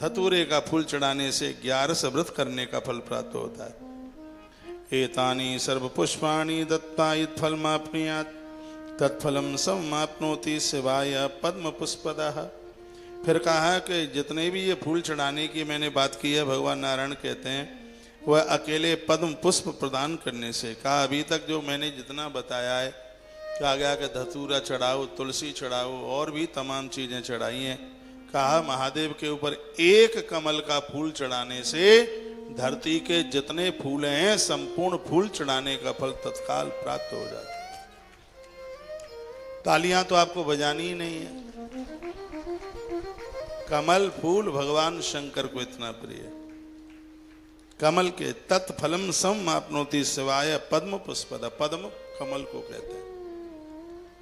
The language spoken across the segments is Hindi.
धतूरे का फूल चढ़ाने से 11 व्रत करने का फल प्राप्त होता है। एतानि सर्व पुष्पाणि दत्ता यत्फलमाप्नुयात् तत्फलम सममाप्नोति शिवाय पद्म पुष्पदः। फिर कहा कि जितने भी ये फूल चढ़ाने की मैंने बात की है, भगवान नारायण कहते हैं वह अकेले पद्म पुष्प प्रदान करने से। कहा अभी तक जो मैंने जितना बताया है, कहा गया कि धतूरा चढ़ाओ, तुलसी चढ़ाओ, और भी तमाम चीजें चढ़ाई हैं। कहा महादेव के ऊपर एक कमल का फूल चढ़ाने से धरती के जितने फूल हैं संपूर्ण फूल चढ़ाने का फल तत्काल प्राप्त हो जाता है। तालियां तो आपको बजानी ही नहीं है। कमल फूल भगवान शंकर को इतना प्रिय है। कमल के तत्फलम सम आपनोति शिवाय पद्म पुष्पदा। पद्म कमल को कहते हैं।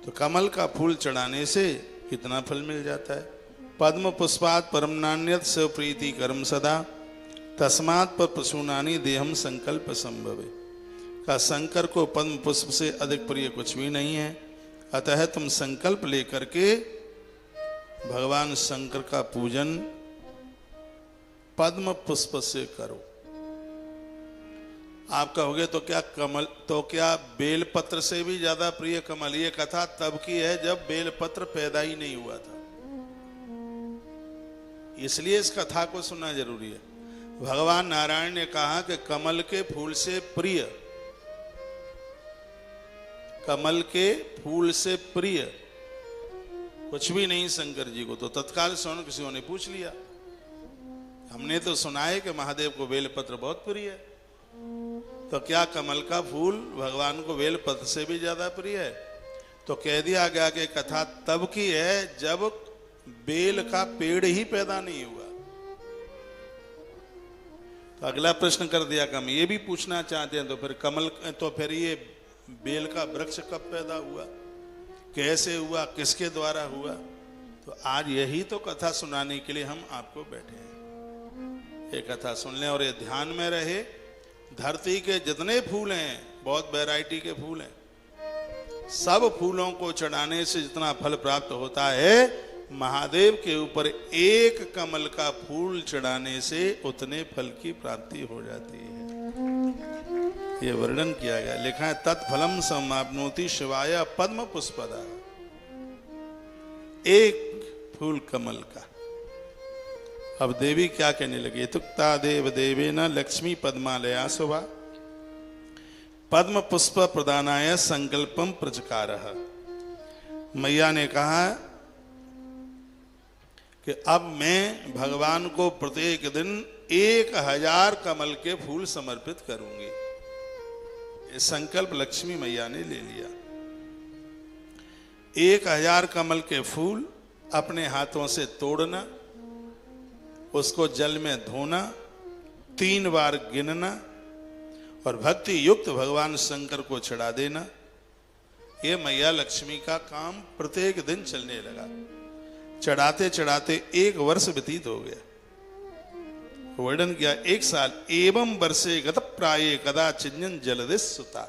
तो कमल का फूल चढ़ाने से कितना फल मिल जाता है। पद्म पुष्पात् परम नान्यत् शिव प्रीति कर्म सदा तस्मात् पर प्रसूनानि देहम संकल्प संभवे। का शंकर को पद्म पुष्प से अधिक प्रिय कुछ भी नहीं है। अतः तुम संकल्प लेकर के भगवान शंकर का पूजन पद्म पुष्प से करो। आप कहोगे तो क्या कमल, तो क्या बेलपत्र से भी ज्यादा प्रिय कमल? ये कथा तब की है जब बेलपत्र पैदा ही नहीं हुआ था, इसलिए इस कथा को सुनना जरूरी है। भगवान नारायण ने कहा कि कमल के फूल से प्रिय, कमल के फूल से प्रिय कुछ भी नहीं शंकर जी को। तो तत्काल सुन किसी ने पूछ लिया, हमने तो सुना है कि महादेव को बेलपत्र बहुत प्रिय है, तो क्या कमल का फूल भगवान को बेलपत्र से भी ज्यादा प्रिय है? तो कह दिया गया कि कथा तब की है जब बेल का पेड़ ही पैदा नहीं हुआ। तो अगला प्रश्न कर दिया कि हम ये भी पूछना चाहते हैं, तो फिर कमल, तो फिर ये बेल का वृक्ष कब पैदा हुआ, कैसे हुआ, किसके द्वारा हुआ? तो आज यही तो कथा सुनाने के लिए हम आपको बैठे हैं। ये कथा सुन लें और ये ध्यान में रहे, धरती के जितने फूल हैं, बहुत वैरायटी के फूल हैं, सब फूलों को चढ़ाने से जितना फल प्राप्त होता है, महादेव के ऊपर एक कमल का फूल चढ़ाने से उतने फल की प्राप्ति हो जाती है। ये वर्णन किया गया, लिखा है तत्फलम समाप्नोति शिवाय पद्म पुष्पदा। एक फूल कमल का। अब देवी क्या कहने लगी, तुक्ता देव देवेन लक्ष्मी पद्मालया शोभा पद्म पुष्प प्रदानाय संकल्पम प्रचकारः। मैया ने कहा कि अब मैं भगवान को प्रत्येक दिन 1000 कमल के फूल समर्पित करूंगी। ये संकल्प लक्ष्मी मैया ने ले लिया। 1000 कमल के फूल अपने हाथों से तोड़ना, उसको जल में धोना, 3 बार गिनना और भक्ति युक्त भगवान शंकर को चढ़ा देना। ये मैया लक्ष्मी का काम प्रत्येक दिन चलने लगा। चढ़ाते चढ़ाते 1 वर्ष व्यतीत हो गया। वर्णन किया 1 साल। एवं वर्षे गत प्राये कदा चिन्यन जलदेश सुता।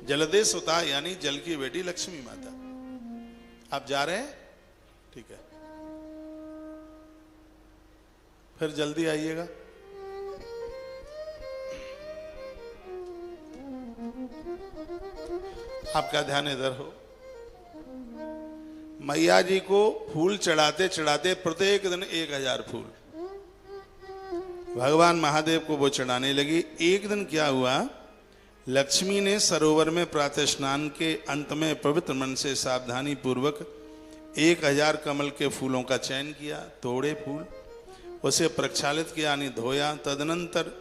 जलदेश सुता यानी जल की बेटी लक्ष्मी माता। आप जा रहे हैं? ठीक है, फिर जल्दी आइएगा। आपका ध्यान इधर हो। मैया जी को फूल चढ़ाते चढ़ाते प्रत्येक दिन 1000 फूल भगवान महादेव को वो चढ़ाने लगी। एक दिन क्या हुआ, लक्ष्मी ने सरोवर में प्रातः स्नान के अंत में पवित्र मन से सावधानी पूर्वक 1000 कमल के फूलों का चयन किया, तोड़े फूल, उसे प्रक्षालित किया यानी धोया। तदनंतर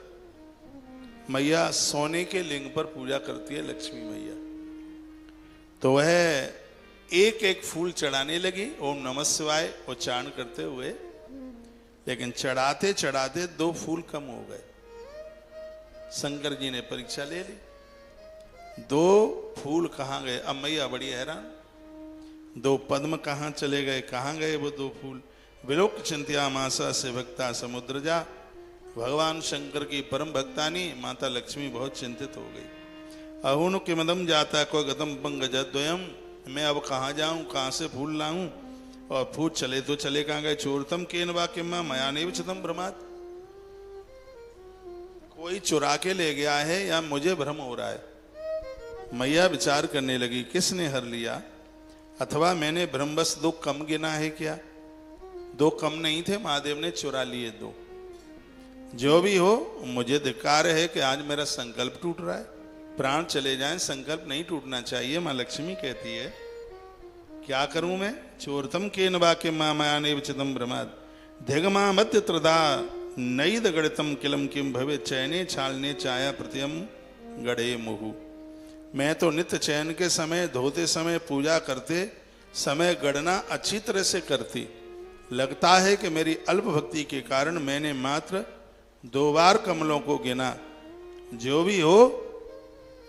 मैया सोने के लिंग पर पूजा करती है लक्ष्मी मैया। तो वह एक एक फूल चढ़ाने लगी, ओम नमः शिवाय उच्चारण करते हुए, लेकिन चढ़ाते चढ़ाते 2 फूल कम हो गए। शंकर जी ने परीक्षा ले ली, 2 फूल कहाँ गए? अब मैया बड़ी हैरान, 2 पद्म कहाँ चले गए, कहाँ गए वो 2 फूल? विलोक चिंत्या मासा से भक्ता समुद्र जा। भगवान शंकर की परम भक्तानी माता लक्ष्मी बहुत चिंतित हो गई। अहुनु किमदम जाता को गतम पंकज द्वयम, मैं अब कहाँ जाऊं, कहाँ से फूल लाऊं? और फूट चले तो चले कहाँ गए। चोरतम केन वाक्यमा मया नहीं विचतम भ्रमात, कोई चुरा के ले गया है या मुझे भ्रम हो रहा है। मैया विचार करने लगी, किसने हर लिया, अथवा मैंने भ्रमवश 2 कम गिना है क्या। 2 कम नहीं थे, महादेव ने चुरा लिए 2। जो भी हो, मुझे धिक्कार है कि आज मेरा संकल्प टूट रहा है। प्राण चले जाएं, संकल्प नहीं टूटना चाहिए। मां लक्ष्मी कहती है, क्या करूं मैं। चोरतम केन वाक्य मां मया नैव चिदं भ्रमात् धिगमा मध्य त्रदा नैद गणितम किलम किम भवे चयने छालने चाया प्रत्यम गढ़े मुहु। मैं तो नित्य चयन के समय, धोते समय, पूजा करते समय गणना अच्छी तरह से करती। लगता है कि मेरी अल्प भक्ति के कारण मैंने मात्र 2 बार कमलों को गिना। जो भी हो,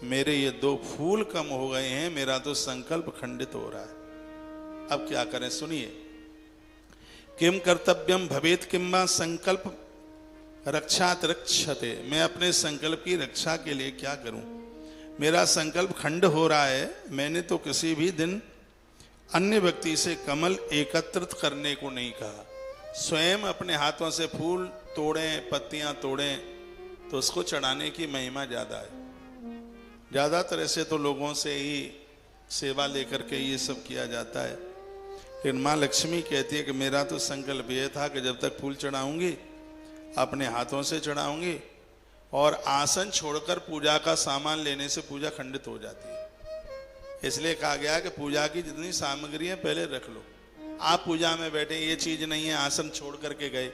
मेरे ये 2 फूल कम हो गए हैं, मेरा तो संकल्प खंडित हो रहा है। अब क्या करें, सुनिए। किम कर्तव्यम भवेत किम्बा संकल्प रक्षात रक्षते। मैं अपने संकल्प की रक्षा के लिए क्या करूं। मेरा संकल्प खंड हो रहा है। मैंने तो किसी भी दिन अन्य व्यक्ति से कमल एकत्रित करने को नहीं कहा। स्वयं अपने हाथों से फूल तोड़ें, पत्तियां तोड़ें, तो उसको चढ़ाने की महिमा ज्यादा है। ज्यादातर ऐसे तो लोगों से ही सेवा लेकर के ये सब किया जाता है। लेकिन माँ लक्ष्मी कहती है कि मेरा तो संकल्प ये था कि जब तक फूल चढ़ाऊंगी अपने हाथों से चढ़ाऊंगी, और आसन छोड़कर पूजा का सामान लेने से पूजा खंडित हो जाती है। इसलिए कहा गया कि पूजा की जितनी सामग्री है पहले रख लो। आप पूजा में बैठे, ये चीज नहीं है, आसन छोड़ करके गए,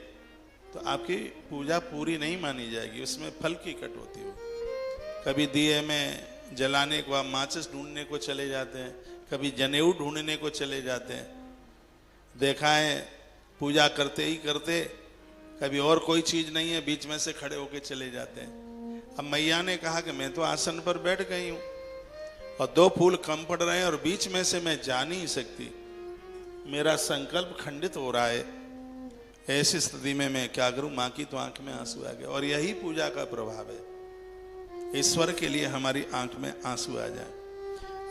तो आपकी पूजा पूरी नहीं मानी जाएगी, उसमें फल की कटौती हो। कभी दिए में जलाने को आप माचिस ढूंढने को चले जाते हैं, कभी जनेऊ ढूंढने को चले जाते हैं। देखा है पूजा करते ही करते कभी और कोई चीज नहीं है, बीच में से खड़े होके चले जाते हैं। अब मैया ने कहा कि मैं तो आसन पर बैठ गई हूं और 2 फूल कम पड़ रहे हैं और बीच में से मैं जा नहीं सकती, मेरा संकल्प खंडित हो रहा है। ऐसी स्थिति में मैं क्या करूं। मां की तो आंख में आंसू आ गए। और यही पूजा का प्रभाव है, ईश्वर के लिए हमारी आंख में आंसू आ जाए।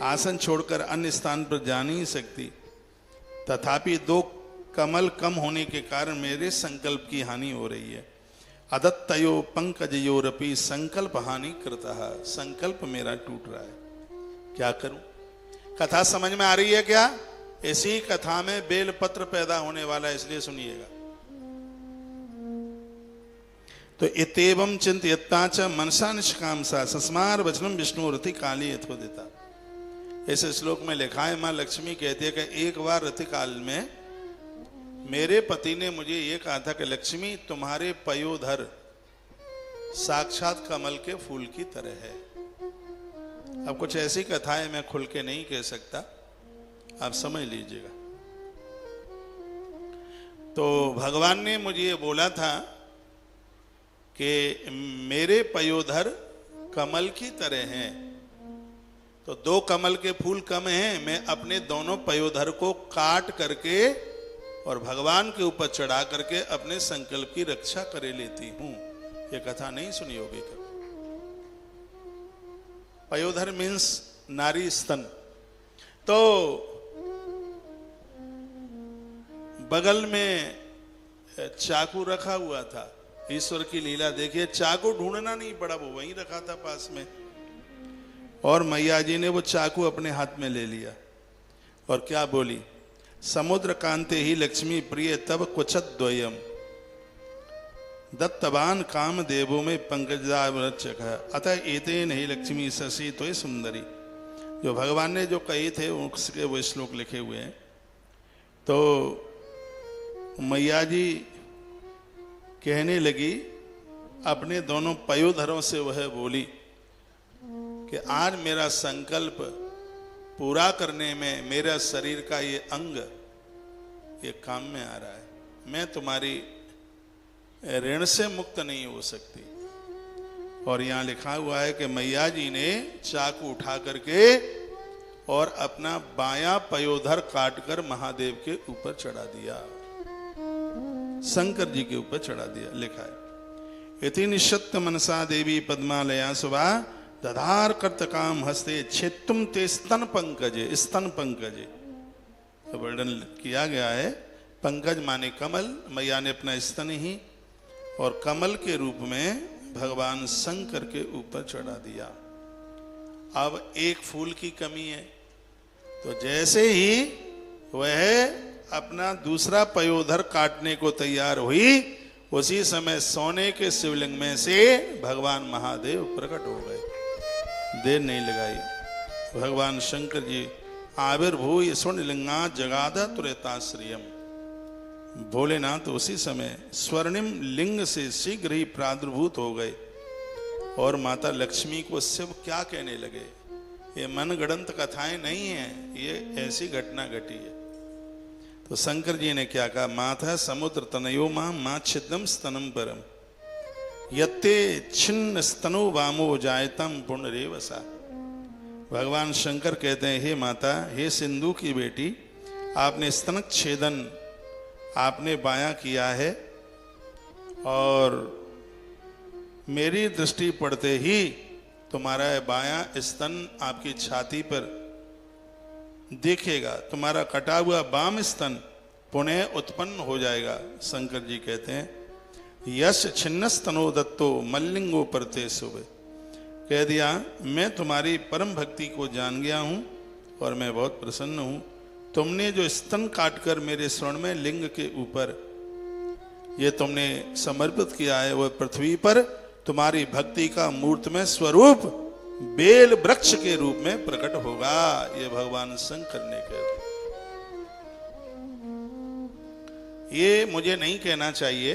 आसन छोड़कर अन्य स्थान पर जा नहीं सकती, तथापि 2 कमल कम होने के कारण मेरे संकल्प की हानि हो रही है। अदत्तयो पंकजयोरपि संकल्प हानि कृतः। संकल्प मेरा टूट रहा है, क्या करूं। कथा समझ में आ रही है क्या। इसी कथा में बेलपत्र पैदा होने वाला है, इसलिए सुनिएगा। तो इतेवम चिंतयत्ता च मनसा निष्कामसा सस्मार वचनम विष्णु रति काली यथोदिता। इस श्लोक में लिखा है, मां लक्ष्मी कहती है कि एक बार ऋतुकाल में मेरे पति ने मुझे ये कहा था कि लक्ष्मी तुम्हारे पयोधर साक्षात कमल के फूल की तरह है। अब कुछ ऐसी कथाएं मैं खुल के नहीं कह सकता, आप समझ लीजिएगा। तो भगवान ने मुझे ये बोला था कि मेरे पयोधर कमल की तरह हैं। तो 2 कमल के फूल कम हैं, मैं अपने दोनों पयोधर को काट करके और भगवान के ऊपर चढ़ा करके अपने संकल्प की रक्षा करे लेती हूं। ये कथा नहीं सुनी होगी कभी। पयोधर मीन्स नारी स्तन। तो बगल में चाकू रखा हुआ था। ईश्वर की लीला देखिए, चाकू ढूंढना नहीं पड़ा, वो वहीं रखा था पास में। और मैया जी ने वो चाकू अपने हाथ में ले लिया और क्या बोली, समुद्र कांते ही लक्ष्मी प्रिय तब कुचत द्वयम दत्तवान काम देवो में पंकजदावरचक अतः एते नहीं लक्ष्मी शशि तो सुंदरी। जो भगवान ने जो कही थे उसके वो श्लोक लिखे हुए हैं। तो मैया जी कहने लगी, अपने दोनों पयोधरों से वह बोली कि आज मेरा संकल्प पूरा करने में मेरा शरीर का ये अंग ये काम में आ रहा है। मैं तुम्हारी ऋण से मुक्त नहीं हो सकती। और यहां लिखा हुआ है कि मैया जी ने चाकू उठा करके और अपना बायां पयोधर काटकर महादेव के ऊपर चढ़ा दिया, शंकर जी के ऊपर चढ़ा दिया। लिखा है, इति निशत्त मनसा देवी पद्मालया सुभा दधार कर्तकाम हस्ते छेत्तुम ते स्तन पंकजे। स्तन पंकजे वर्णन किया गया है। पंकज माने कमल, मैया ने अपना स्तन ही और कमल के रूप में भगवान शंकर के ऊपर चढ़ा दिया। अब एक फूल की कमी है, तो जैसे ही वह अपना दूसरा पयोधर काटने को तैयार हुई, उसी समय सोने के शिवलिंग में से भगवान महादेव प्रकट हो गए। देर नहीं लगाई, भगवान शंकर जी आविर्भूय स्वर्णलिंगा जगादा तुरेताश्रियम, भोलेनाथ उसी समय स्वर्णिम लिंग से शीघ्र ही प्रादुर्भूत हो गए और माता लक्ष्मी को शिव क्या कहने लगे। ये मनगढ़ंत कथाएं नहीं है, ये ऐसी घटना घटी है। तो शंकर जी ने क्या कहा, माथा समुद्र तनयो मां छिदम स्तनम परम यत्ते छिन्न स्तनो वामो जायतम पुनरेवसा। भगवान शंकर कहते हैं, हे माता, हे सिंधु की बेटी, आपने स्तनक छेदन आपने बायां किया है और मेरी दृष्टि पड़ते ही तुम्हारा बायां स्तन आपकी छाती पर देखेगा, तुम्हारा कटा हुआ बाम स्तन पुनः उत्पन्न हो जाएगा। शंकर जी कहते हैं, यश छिन्न स्तनो दत्तो मल्लिंगो परते शुभ, कह दिया मैं तुम्हारी परम भक्ति को जान गया हूं और मैं बहुत प्रसन्न हूं। तुमने जो स्तन काटकर मेरे स्वर्ण में लिंग के ऊपर ये तुमने समर्पित किया है, वह पृथ्वी पर तुम्हारी भक्ति का मूर्तमय स्वरूप बेल वृक्ष के रूप में प्रकट होगा। ये भगवान शंकर ने कह दिया। ये मुझे नहीं कहना चाहिए,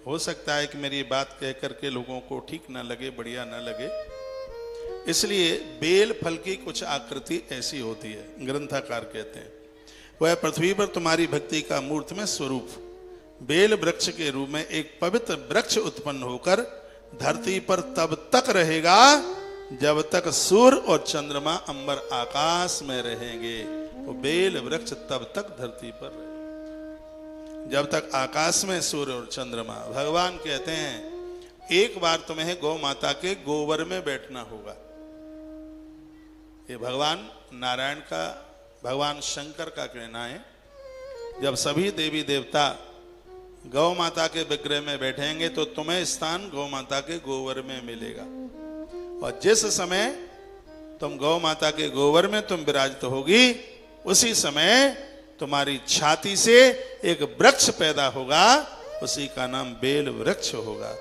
हो सकता है कि मेरी बात कह करके लोगों को ठीक ना लगे, बढ़िया ना लगे, इसलिए बेल फल की कुछ आकृति ऐसी होती है। ग्रंथकार कहते हैं, वह पृथ्वी पर तुम्हारी भक्ति का मूर्तमय स्वरूप बेल वृक्ष के रूप में एक पवित्र वृक्ष उत्पन्न होकर धरती पर तब तक रहेगा जब तक सूर्य और चंद्रमा अंबर आकाश में रहेंगे। वो बेल वृक्ष तब तक धरती पर रहेगा जब तक आकाश में सूर्य और चंद्रमा। भगवान कहते हैं, एक बार तुम्हें गौ माता के गोबर में बैठना होगा। ये भगवान नारायण का, भगवान शंकर का कहना है, जब सभी देवी देवता गौ माता के विग्रह में बैठेंगे तो तुम्हें स्थान गौ माता के गोबर में मिलेगा। और जिस समय तुम गौ माता के गोबर में तुम विराजित होगी, उसी समय तुम्हारी छाती से एक वृक्ष पैदा होगा, उसी का नाम बेल वृक्ष होगा।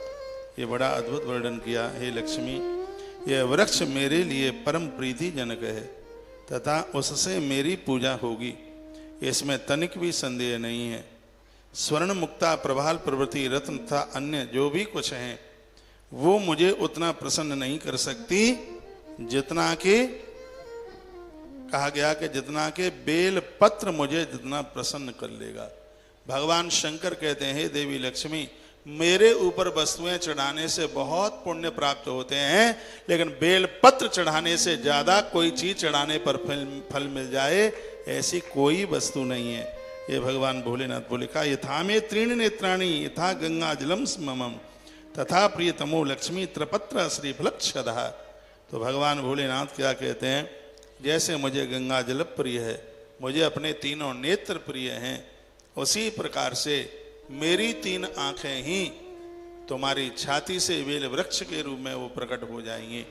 ये बड़ा अद्भुत वर्णन किया। हे लक्ष्मी, यह वृक्ष मेरे लिए परम प्रीति जनक है तथा उससे मेरी पूजा होगी, इसमें तनिक भी संदेह नहीं है। स्वर्ण मुक्ता प्रभाल प्रवृत्ति रत्न तथा अन्य जो भी कुछ हैं वो मुझे उतना प्रसन्न नहीं कर सकती जितना कि कहा गया कि जितना के बेल पत्र मुझे जितना प्रसन्न कर लेगा। भगवान शंकर कहते हैं, हे देवी लक्ष्मी, मेरे ऊपर वस्तुएं चढ़ाने से बहुत पुण्य प्राप्त होते हैं, लेकिन बेल पत्र चढ़ाने से ज्यादा कोई चीज चढ़ाने पर फल मिल जाए ऐसी कोई वस्तु नहीं है। ये भगवान भोलेनाथ बोले, कहा यथा में त्रीण नेत्राणी यथा गंगा जलम स्ममम तथा प्रियतमो लक्ष्मी त्रपत्र श्री फलक्षदा। तो भगवान भोलेनाथ क्या कहते हैं, जैसे मुझे गंगा जल प्रिय है, मुझे अपने तीनों नेत्र प्रिय हैं, उसी प्रकार से मेरी तीन आंखें ही तुम्हारी छाती से बेल वृक्ष के रूप में वो प्रकट हो जाएंगे।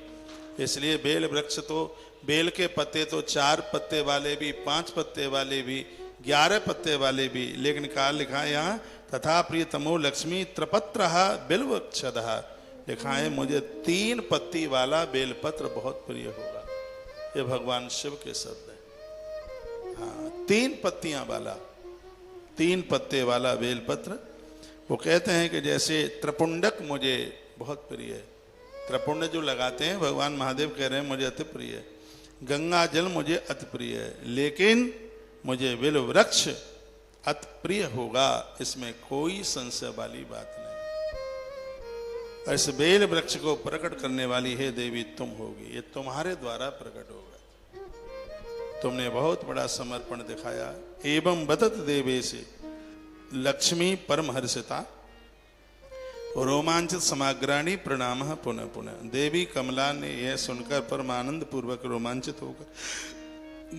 इसलिए बेल वृक्ष तो, बेल के पत्ते तो 4 पत्ते वाले भी, 5 पत्ते वाले भी, 11 पत्ते वाले भी, लेकिन कहा लिखा है यहाँ तथा प्रियतमो लक्ष्मी त्रपत्र बिल्वक्षदः, लिखा है मुझे 3 पत्ती वाला बेलपत्र बहुत प्रिय होगा। ये भगवान शिव के शब्द है। हाँ, 3 पत्तियां वाला, 3 पत्ते वाला बेलपत्र। वो कहते हैं कि जैसे त्रिपुंडक मुझे बहुत प्रिय है, त्रिपुंड जो लगाते हैं भगवान महादेव कह रहे हैं मुझे अति प्रिय है, गंगा जल मुझे अति प्रिय है, लेकिन मुझे बिल वृक्ष अति प्रिय होगा, इसमें कोई संशय वाली बात नहीं। इस बेल वृक्ष को प्रकट करने वाली है देवी तुम होगी, ये तुम्हारे द्वारा प्रकट होगा। तुमने बहुत बड़ा समर्पण दिखाया। एवं बदत देवे से लक्ष्मी परम हर्षिता रोमांचित समाग्राणी प्रणाम पुनः पुनः। देवी कमला ने यह सुनकर परमानंद पूर्वक रोमांचित होकर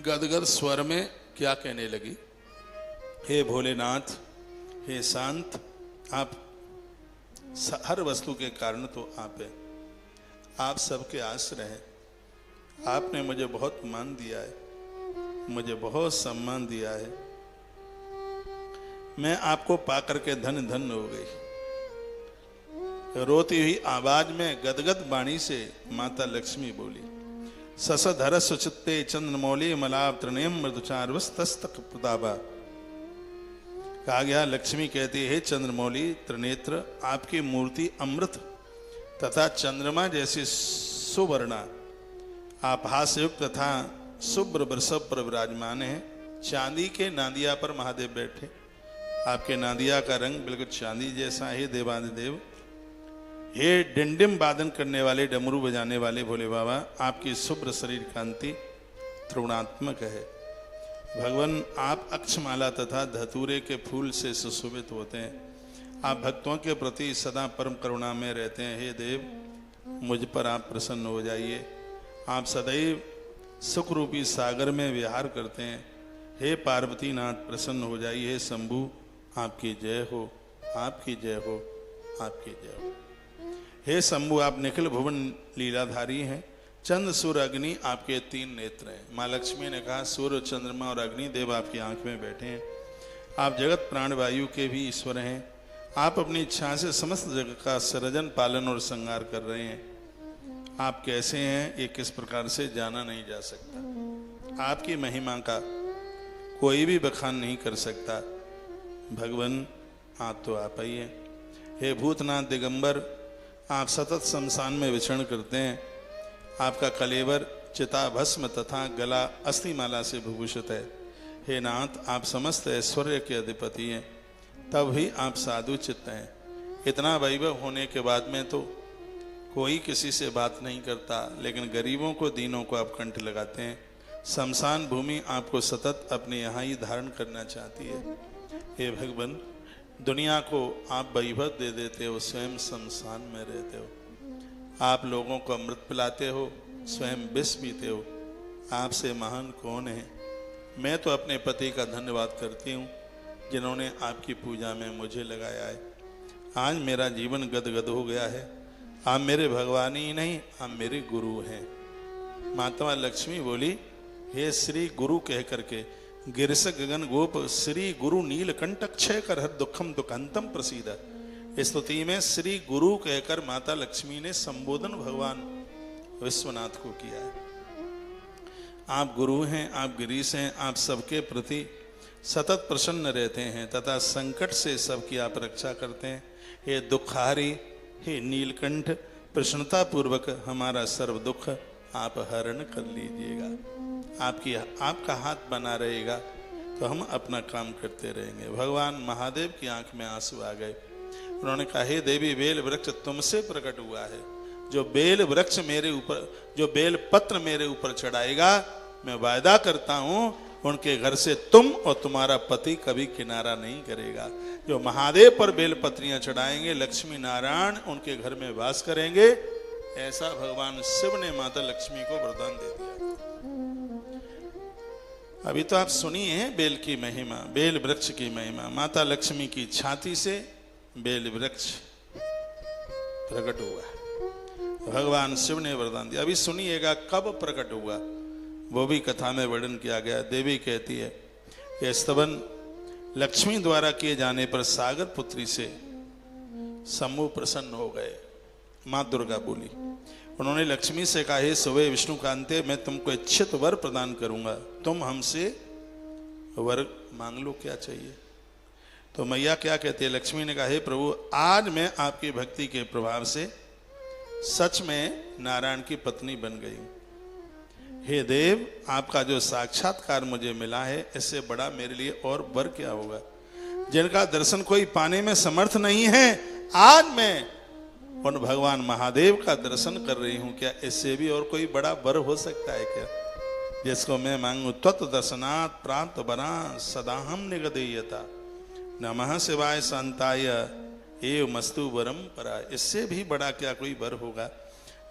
गदगद स्वर में क्या कहने लगी, हे भोलेनाथ, हे शांत, आप हर वस्तु के कारण तो आप है, आप सबके आश्रय हैं। आपने मुझे बहुत मान दिया है, मुझे बहुत सम्मान दिया है। मैं आपको पाकर के धन धन हो गई। रोती हुई आवाज में गदगद वाणी से माता लक्ष्मी बोली, ससधर सुचित्ते चंद्रमौली मलाप त्रिनेम मृदुचारवस्तक प्रतापा। कहा गया, लक्ष्मी कहती है, चंद्रमौली त्रिनेत्र, आपकी मूर्ति अमृत तथा चंद्रमा जैसी सुवर्णा, आप हास्ययुक्त तथा शुभ्र वृषभ पर विराजमान है। चांदी के नादिया पर महादेव बैठे, आपके नादिया का रंग बिल्कुल चांदी जैसा है। देवादिदेव, हे डिंडिम वादन करने वाले, डमरू बजाने वाले भोले बाबा, आपकी शुभ्र शरीर कांति त्रिगुणात्मक है। भगवान, आप अक्षमाला तथा धतूरे के फूल से सुशोभित होते हैं। आप भक्तों के प्रति सदा परम करुणा में रहते हैं। हे देव, मुझ पर आप प्रसन्न हो जाइए। आप सदैव सुख रूपी सागर में विहार करते हैं। हे पार्वती नाथ, प्रसन्न हो जाइए। हे शंभु, आपकी जय हो, आपकी जय हो, आपकी जय हो। हे शंभु, आप निखिल भुवन लीलाधारी हैं। चंद्र सूर्य अग्नि आपके 3 नेत्र हैं। माँ लक्ष्मी ने कहा, सूर्य चंद्रमा और अग्नि देव आपकी आंख में बैठे हैं। आप जगत प्राण वायु के भी ईश्वर हैं। आप अपनी इच्छा से समस्त जगत का सृजन, पालन और संहार कर रहे हैं। आप कैसे हैं, ये किस प्रकार से जाना नहीं जा सकता। आपकी महिमा का कोई भी बखान नहीं कर सकता। भगवान, आप तो आप ही हैं। हे भूतनाथ दिगंबर, आप सतत शमशान में विचरण करते हैं। आपका कलेवर चिता भस्म तथा गला अस्थिमाला से विभूषित है। हे नाथ, आप समस्त ऐश्वर्य के अधिपति हैं, तब भी आप साधु चित्त हैं। इतना वैभव होने के बाद में तो कोई किसी से बात नहीं करता, लेकिन गरीबों को, दीनों को आप कंठ लगाते हैं। शमशान भूमि आपको सतत अपने यहाँ ही धारण करना चाहती है। हे भगवान, दुनिया को आप वैभव दे देते हो, स्वयं शमशान में रहते हो। आप लोगों को अमृत पिलाते हो, स्वयं विष पीते हो। आपसे महान कौन है। मैं तो अपने पति का धन्यवाद करती हूँ, जिन्होंने आपकी पूजा में मुझे लगाया है। आज मेरा जीवन गदगद हो गया है। आप मेरे भगवान ही नहीं, आप मेरे गुरु हैं। माता लक्ष्मी बोली, हे श्री गुरु कह करके, गिरस गगन गोप श्री गुरु नीलकंठ क्षय कर हर दुखम दुखंतम प्रसीद। स्तुति में श्री गुरु कहकर माता लक्ष्मी ने संबोधन भगवान विश्वनाथ को किया है। आप गुरु हैं, आप गिरीश हैं, आप सबके प्रति सतत प्रसन्न रहते हैं तथा संकट से सबकी आप रक्षा करते हैं। हे दुखारी, हे नीलकंठ, प्रसन्नता पूर्वक हमारा सर्व दुख आप हरण कर लीजिएगा। आपका हाथ बना रहेगा तो हम अपना काम करते रहेंगे। भगवान महादेव की आंख में आंसू आ गए। उन्होंने कहा, हे देवी, बेल वृक्ष तुमसे प्रकट हुआ है। जो बेल वृक्ष मेरे ऊपर, जो बेल पत्र मेरे ऊपर चढ़ाएगा, मैं वायदा करता हूं उनके घर से तुम और तुम्हारा पति कभी किनारा नहीं करेगा। जो महादेव पर बेल पत्रियां चढ़ाएंगे, लक्ष्मी नारायण उनके घर में वास करेंगे। ऐसा भगवान शिव ने माता लक्ष्मी को वरदान दे दिया। अभी तो आप सुनिए बेल की महिमा, बेल वृक्ष की महिमा। माता लक्ष्मी की छाती से बेल वृक्ष प्रकट हुआ। भगवान शिव ने वरदान दिया। अभी सुनिएगा कब प्रकट हुआ, वो भी कथा में वर्णन किया गया। देवी कहती है, यह स्तवन लक्ष्मी द्वारा किए जाने पर सागर पुत्री से शंभु प्रसन्न हो गए। माँ दुर्गा बोली, उन्होंने लक्ष्मी से कहा, हे सुवे विष्णु कांते, मैं तुमको इच्छित वर प्रदान करूंगा, तुम हमसे वर मांग लो, क्या चाहिए। तो मैया क्या कहती है, लक्ष्मी ने कहा, हे प्रभु, आज मैं आपकी भक्ति के प्रभाव से सच में नारायण की पत्नी बन गई हूं। हे देव, आपका जो साक्षात्कार मुझे मिला है, इससे बड़ा मेरे लिए और वर क्या होगा। जिनका दर्शन कोई पाने में समर्थ नहीं है, आज मैं उन भगवान महादेव का दर्शन कर रही हूं। क्या इससे भी और कोई बड़ा वर हो सकता है क्या, जिसको मैं मांगू। त्वत् दर्शनात् प्राप्त वरा सदाहम निगदेयता, नमः शिवाय शांताय एव मस्तु वरम परा। इससे भी बड़ा क्या कोई वर होगा,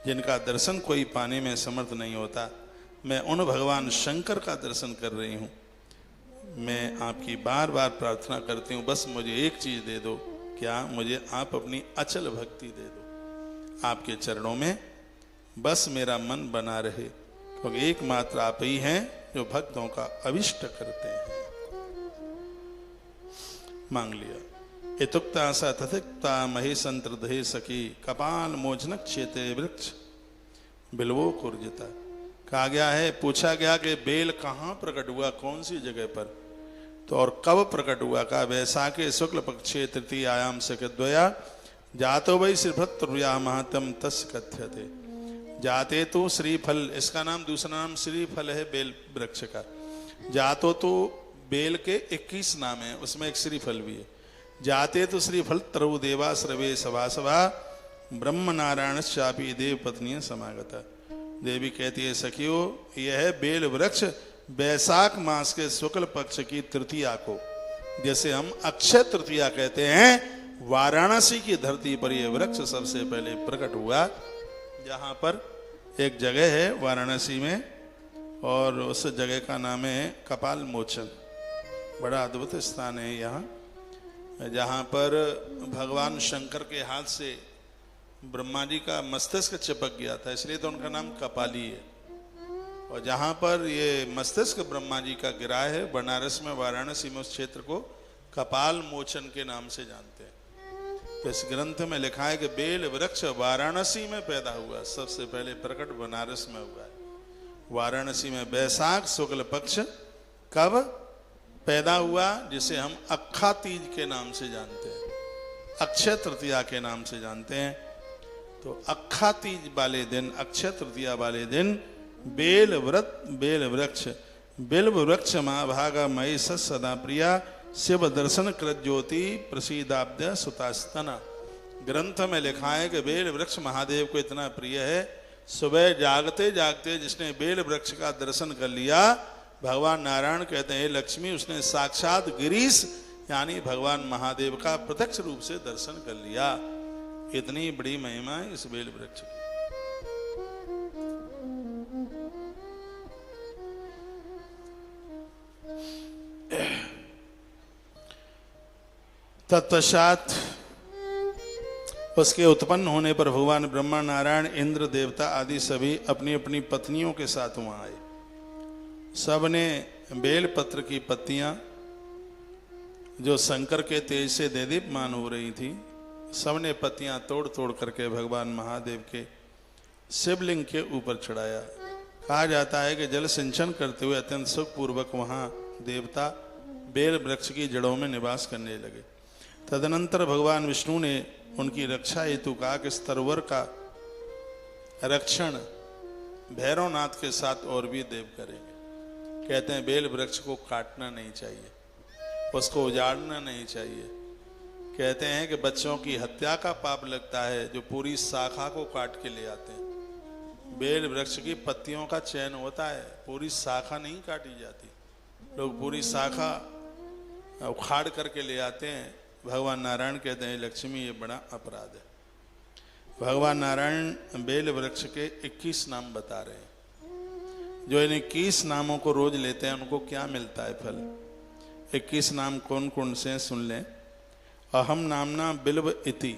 जिनका दर्शन कोई पाने में समर्थ नहीं होता। मैं उन भगवान शंकर का दर्शन कर रही हूं। मैं आपकी बार बार प्रार्थना करती हूँ, बस मुझे एक चीज दे दो, क्या? मुझे आप अपनी अचल भक्ति दे दो, आपके चरणों में बस मेरा मन बना रहे, क्योंकि एकमात्र आप ही हैं जो भक्तों का अभिष्ट करते हैं। मांग लिया। इतुक्ता सा तथिक्ता महेशंत्रधे सखी कपाल मोचनक क्षेत्रे वृक्ष बिल्वो कुर्जिता। कहा गया है, पूछा गया कि बेल कहाँ प्रकट हुआ, कौन सी जगह पर, तो और कब प्रकट हुआ? का वैसाखे शुक्ल पक्षे तृतीय आयाम से द्वया जातो वही श्रीभृत्या महतम तस् कथ्यते। जाते तो श्रीफल, इसका नाम दूसरा नाम श्रीफल है बेल वृक्ष का। जातो तो बेल के 21 नाम है, उसमें एक श्रीफल भी है। जाते तो श्रीफल तरु देवा सर्वे सभा सभा ब्रह्म नारायण शापी देव पत्नी समागता। देवी कहती है, सखियों यह है बेल वृक्ष बैसाख मास के शुक्ल पक्ष की तृतीया को, जैसे हम अक्षय तृतीया कहते हैं, वाराणसी की धरती पर यह वृक्ष सबसे पहले प्रकट हुआ। जहाँ पर एक जगह है वाराणसी में, और उस जगह का नाम है कपाल मोचन। बड़ा अद्भुत स्थान है यहाँ, जहाँ पर भगवान शंकर के हाथ से ब्रह्मा जी का मस्तिष्क चिपक गया था, इसलिए तो उनका नाम कपाली है। और जहाँ पर ये मस्तिष्क ब्रह्मा जी का गिरा है, बनारस में वाराणसी में, उस क्षेत्र को कपाल मोचन के नाम से जानते हैं। तो इस ग्रंथ में लिखा है कि बेल वृक्ष वाराणसी में पैदा हुआ, सबसे पहले प्रकट बनारस में हुआ है, वाराणसी में। बैसाख शुक्ल पक्ष कब पैदा हुआ? जिसे हम अक्खा तीज के नाम से जानते हैं, अक्षय तृतीया के नाम से जानते हैं। तो अक्खा तीज वाले दिन, अक्षय तृतीया वाले दिन बेल वृक्ष बिल्व वृक्ष महाभागा मई सदा प्रिया शिव दर्शन कृत ज्योति प्रसीदाब्द सुतास्तना। ग्रंथ में लिखा है कि बेल वृक्ष महादेव को इतना प्रिय है, सुबह जागते जागते जिसने बेल वृक्ष का दर्शन कर लिया, भगवान नारायण कहते हैं लक्ष्मी, उसने साक्षात गिरीश यानी भगवान महादेव का प्रत्यक्ष रूप से दर्शन कर लिया। इतनी बड़ी महिमा है इस बेल वृक्ष की। तत्पश्चात उसके उत्पन्न होने पर भगवान ब्रह्मा नारायण इंद्र देवता आदि सभी अपनी अपनी पत्नियों के साथ वहां आए। सबने बेल पत्र की पत्तियां जो शंकर के तेज से देदीप्यमान हो रही थी, सबने पत्तियां तोड़ तोड़ करके भगवान महादेव के शिवलिंग के ऊपर चढ़ाया। कहा जाता है कि जल सिंचन करते हुए अत्यंत सुखपूर्वक वहां देवता बेल वृक्ष की जड़ों में निवास करने लगे। तदनंतर भगवान विष्णु ने उनकी रक्षा हेतु कहा कि सरोवर का रक्षण भैरवनाथ के साथ और भी देव करेंगे। कहते हैं बेल वृक्ष को काटना नहीं चाहिए, उसको उजाड़ना नहीं चाहिए। कहते हैं कि बच्चों की हत्या का पाप लगता है जो पूरी शाखा को काट के ले आते हैं। बेल वृक्ष की पत्तियों का चयन होता है, पूरी शाखा नहीं काटी जाती। लोग पूरी शाखा उखाड़ करके ले आते हैं। भगवान नारायण कहते हैं लक्ष्मी ये बड़ा अपराध है। भगवान नारायण बेल वृक्ष के 21 नाम बता रहे हैं। जो इन 21 नामों को रोज लेते हैं उनको क्या मिलता है फल? 21 नाम कौन कौन से सुन लें। अहम नामना बिल्व इति,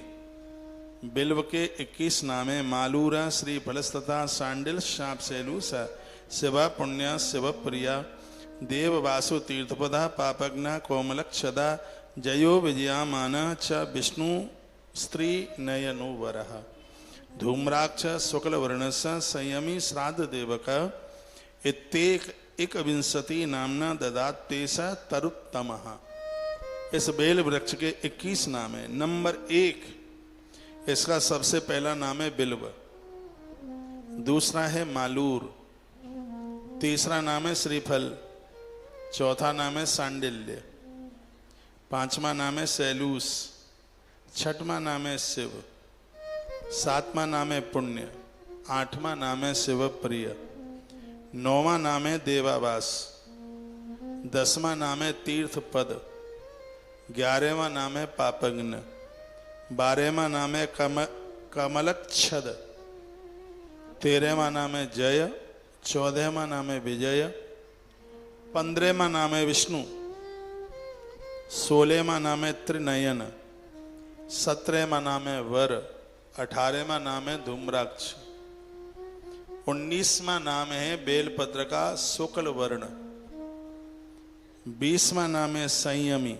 बिल्व के 21 नाम है। मालूरा श्री फलस्तथा सांडिल शाप शैलूसा शिवा पुण्य शिव प्रिया देव वासु तीर्थपदा पापग्ना कोमलक्षदा जयो विजयामाना च विष्णु स्त्री नयनोवरः धूम्राक्ष शुक्लवर्णस संयमी श्राद्ध देवक इत्येक 21 नामना ददातेसा तरुत्तमः। इस बेल वृक्ष के 21 नाम है। नंबर 1 इसका सबसे पहला नाम है बिल्व, दूसरा है मालूर, तीसरा नाम है श्रीफल, चौथा नाम है सांडिल्य, पांचवा नाम है सैलूस, छठवां नाम है शिव, सातवां नाम है पुण्य, आठवां नाम है शिव प्रिय, नौवां नाम है देवावास, 10वां नाम है तीर्थ पद, 11वां नाम है पापग्न, 12वां नाम है कमलक्षद, 13वां नाम है जय, 14वां नाम है विजय, 15वां नाम है विष्णु, 16वां नाम है त्रिनयन, 17वां नाम है वर, 18वां नाम है धूम्राक्ष, 19वां नाम है बेलपत्र का शुक्ल वर्ण, 20वां नाम है संयमी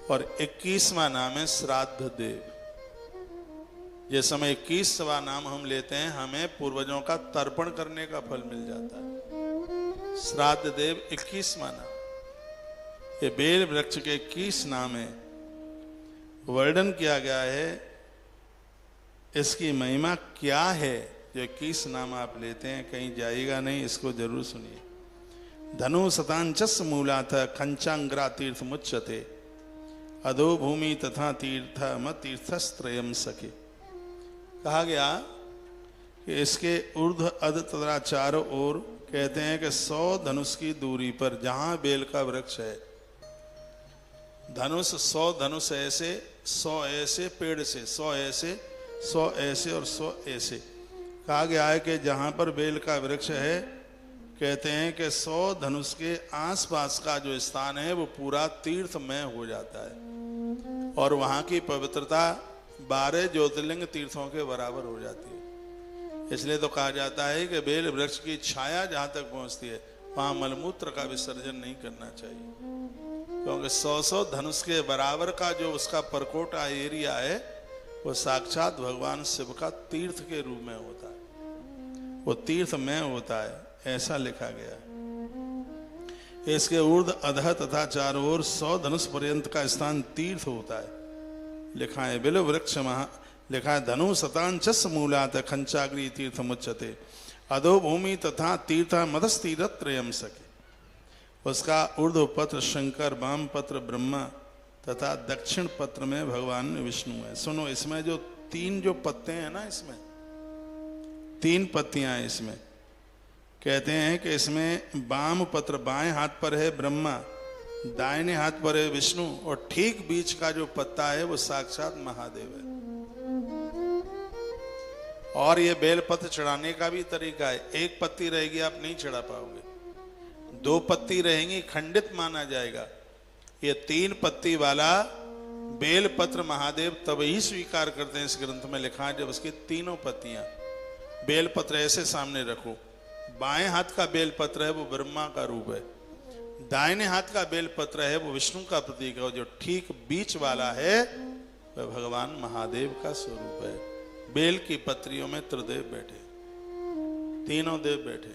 और 21वां नाम है श्राद्ध देव। जिस समय 21वां नाम हम लेते हैं हमें पूर्वजों का तर्पण करने का फल मिल जाता है। श्राद्ध देव 21वां नाम। ये बेल वृक्ष के 21 नाम है। वर्णन किया गया है इसकी महिमा क्या है। जो 21 नाम आप लेते हैं कहीं जाइएगा नहीं, इसको जरूर सुनिए। धनु शतांचस मूलाथ खंचांग्रा तीर्थ मुच्यते, अधो भूमि तथा तीर्थ म तीर्थस्त्रयम सके। कहा गया कि इसके ऊर्ध्व अध तथा चारों ओर कहते हैं कि 100 धनुष की दूरी पर जहां बेल का वृक्ष है, धनुष 100 धनुष ऐसे, 100 ऐसे पेड़ से, 100 ऐसे, 100 ऐसे और 100 ऐसे। कहा गया है कि जहां पर बेल का वृक्ष है, कहते हैं कि 100 धनुष के आसपास का जो स्थान है वो पूरा तीर्थमय हो जाता है और वहां की पवित्रता 12 ज्योतिर्लिंग तीर्थों के बराबर हो जाती है। इसलिए तो कहा जाता है कि बेल वृक्ष की छाया जहां तक पहुंचती है वहां मलमूत्र का विसर्जन नहीं करना चाहिए, क्योंकि 100 धनुष के बराबर का जो उसका परकोटा एरिया है वो साक्षात भगवान शिव का तीर्थ के रूप में होता है, वो तीर्थमय होता है, ऐसा लिखा गया है। इसके ऊर्ध्व अधः तथा चारों ओर 100 धनुष पर्यंत का स्थान तीर्थ होता है। लिखा है बिल वृक्ष महा, लिखा है धनु शतांचस मूलात खंचाग्री तीर्थ मुच्यते, अधो भूमि तथा तीर्थ मदस्तीरत्रयम सके। उसका ऊर्ध्व पत्र शंकर, वाम पत्र ब्रह्मा तथा दक्षिण पत्र में भगवान विष्णु है। सुनो, इसमें जो 3 जो पत्ते हैं ना, इसमें 3 पत्तियां हैं। इसमें कहते हैं कि इसमें वाम पत्र बाएं हाथ पर है ब्रह्मा, दाहिने हाथ पर है विष्णु और ठीक बीच का जो पत्ता है वो साक्षात महादेव है। और ये बेलपत्र चढ़ाने का भी तरीका है। 1 पत्ती रहेगी आप नहीं चढ़ा पाओगे, 2 पत्ती रहेंगी खंडित माना जाएगा। ये 3 पत्ती वाला बेलपत्र महादेव तब ही स्वीकार करते हैं। इस ग्रंथ में लिखा है जब उसकी 3 पत्तियां, बेलपत्र ऐसे सामने रखो, बाएं हाथ का बेलपत्र है वो ब्रह्मा का रूप है, दाहिने हाथ का बेलपत्र है वो विष्णु का प्रतीक है और जो ठीक बीच वाला है वह भगवान महादेव का स्वरूप है। बेल की पत्रियों में त्रिदेव बैठे, तीनों देव बैठे।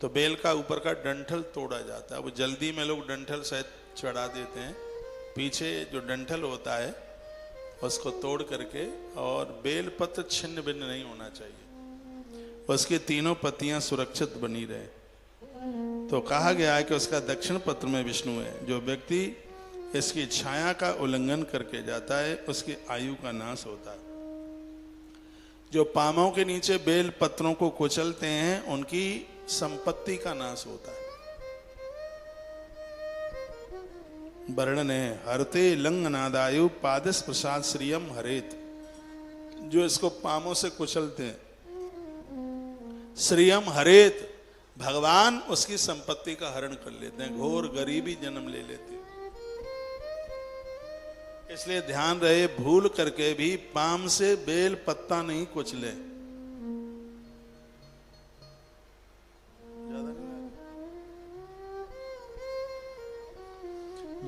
तो बेल का ऊपर का डंठल तोड़ा जाता है। वो जल्दी में लोग डंठल शायद चढ़ा देते हैं, पीछे जो डंठल होता है उसको तोड़ करके, और बेल पत्र छिन्न भिन्न नहीं होना चाहिए, उसकी 3 पत्तियां सुरक्षित बनी रहे। तो कहा गया है कि उसका दक्षिण पत्र में विष्णु है। जो व्यक्ति इसकी छाया का उल्लंघन करके जाता है उसकी आयु का नाश होता है। जो पामों के नीचे बेल पत्रों को कुचलते हैं उनकी संपत्ति का नाश होता है। वर्णन है हरते लंघनादायु पादस प्रसाद श्रियम हरेत। जो इसको पामों से कुचलते हैं, श्रियम हरेत, भगवान उसकी संपत्ति का हरण कर लेते हैं, घोर गरीबी जन्म ले लेते हैं। इसलिए ध्यान रहे, भूल करके भी पाम से बेल पत्ता नहीं कुचले।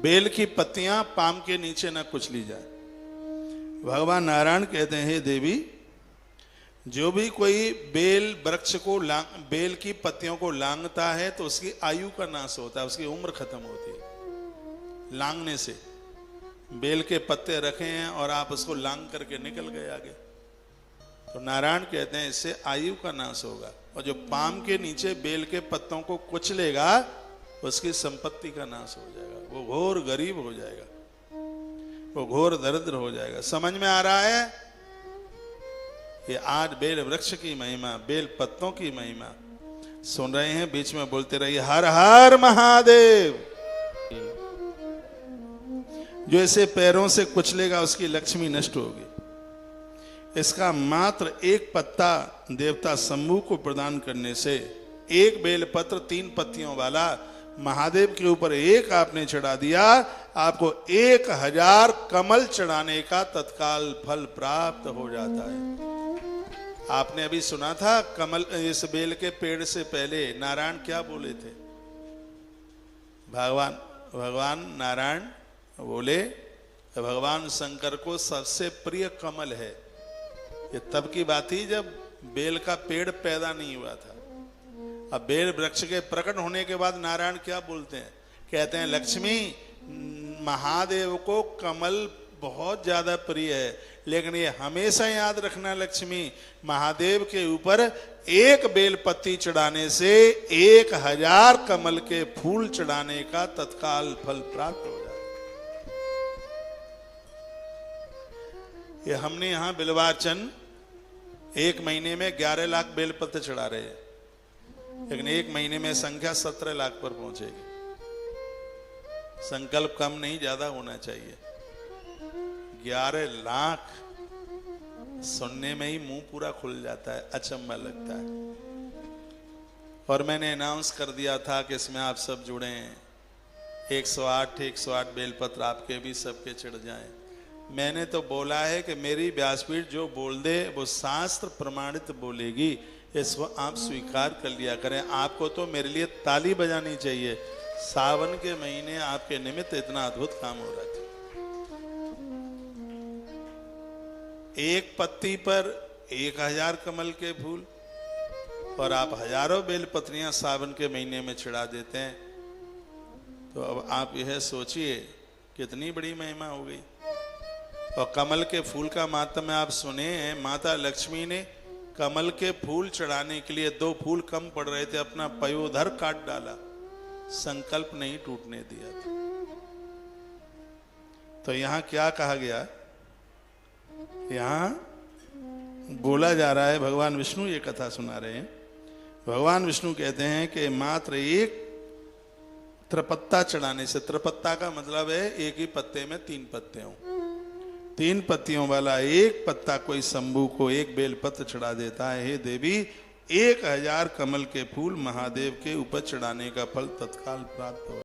बेल की पत्तियां पाम के नीचे ना कुचली जाए। भगवान नारायण कहते हैं, हे देवी, जो भी कोई बेल वृक्ष को बेल की पत्तियों को लांघता है तो उसकी आयु का नाश होता है, उसकी उम्र खत्म होती है। लांघने से, बेल के पत्ते रखे हैं और आप उसको लांघ करके निकल गए आगे, तो नारायण कहते हैं इससे आयु का नाश होगा। और जो पाम के नीचे बेल के पत्तों को कुचलेगा उसकी संपत्ति का नाश हो जाएगा, वो घोर गरीब हो जाएगा, वो घोर दरिद्र हो जाएगा। समझ में आ रहा है? ये आज बेल वृक्ष की महिमा, बेल पत्तों की महिमा सुन रहे हैं, बीच में बोलते रहिए हर हर महादेव। जो इसे पैरों से कुचलेगा उसकी लक्ष्मी नष्ट होगी। इसका मात्र 1 पत्ता देवता शंभु को प्रदान करने से, 1 बेलपत्र 3 पत्तियों वाला महादेव के ऊपर एक आपने चढ़ा दिया, आपको 1000 कमल चढ़ाने का तत्काल फल प्राप्त हो जाता है। आपने अभी सुना था कमल, इस बेल के पेड़ से पहले नारायण क्या बोले थे? भगवान नारायण बोले भगवान शंकर को सबसे प्रिय कमल है। ये तब की बात थी जब बेल का पेड़ पैदा नहीं हुआ था। अब बेल वृक्ष के प्रकट होने के बाद नारायण क्या बोलते हैं? कहते हैं लक्ष्मी, महादेव को कमल बहुत ज्यादा प्रिय है, लेकिन ये हमेशा याद रखना लक्ष्मी, महादेव के ऊपर एक बेल पत्ती चढ़ाने से 1000 कमल के फूल चढ़ाने का तत्काल फल प्राप्त हो जाता है। ये हमने यहां बिलवाचन 1 महीने में 11 लाख बेलपत्र चढ़ा रहे हैं, लेकिन 1 महीने में संख्या 17 लाख पर पहुंचेगी। संकल्प कम नहीं ज्यादा होना चाहिए। 11 लाख सुनने में ही मुंह पूरा खुल जाता है, अचंभा लगता है। और मैंने अनाउंस कर दिया था कि इसमें आप सब जुड़े हैं। 108 बेलपत्र आपके भी सबके चढ़ जाएं। मैंने तो बोला है कि मेरी व्यासपीठ जो बोल दे वो शास्त्र प्रमाणित बोलेगी, इसको आप स्वीकार कर लिया करें। आपको तो मेरे लिए ताली बजानी चाहिए। सावन के महीने आपके निमित्त इतना अद्भुत काम हो रहा था। एक पत्ती पर 1000 कमल के फूल, और आप हजारों बेलपत्रियां सावन के महीने में चढ़ा देते हैं। तो अब आप यह सोचिए कितनी बड़ी महिमा हो गई। और कमल के फूल का मातम्य आप सुने हैं। माता लक्ष्मी ने कमल के फूल चढ़ाने के लिए 2 फूल कम पड़ रहे थे, अपना पयोधर काट डाला, संकल्प नहीं टूटने दिया था। तो यहां क्या कहा गया? यहां बोला जा रहा है, भगवान विष्णु ये कथा सुना रहे हैं। भगवान विष्णु कहते हैं कि मात्र एक त्रिपत्ता चढ़ाने से, त्रिपत्ता का मतलब है एक ही पत्ते में 3 पत्ते हों, 3 पत्तियों वाला एक पत्ता कोई शंभू को एक बेलपत्र चढ़ा देता है, हे देवी 1000 कमल के फूल महादेव के ऊपर चढ़ाने का फल तत्काल प्राप्त हो।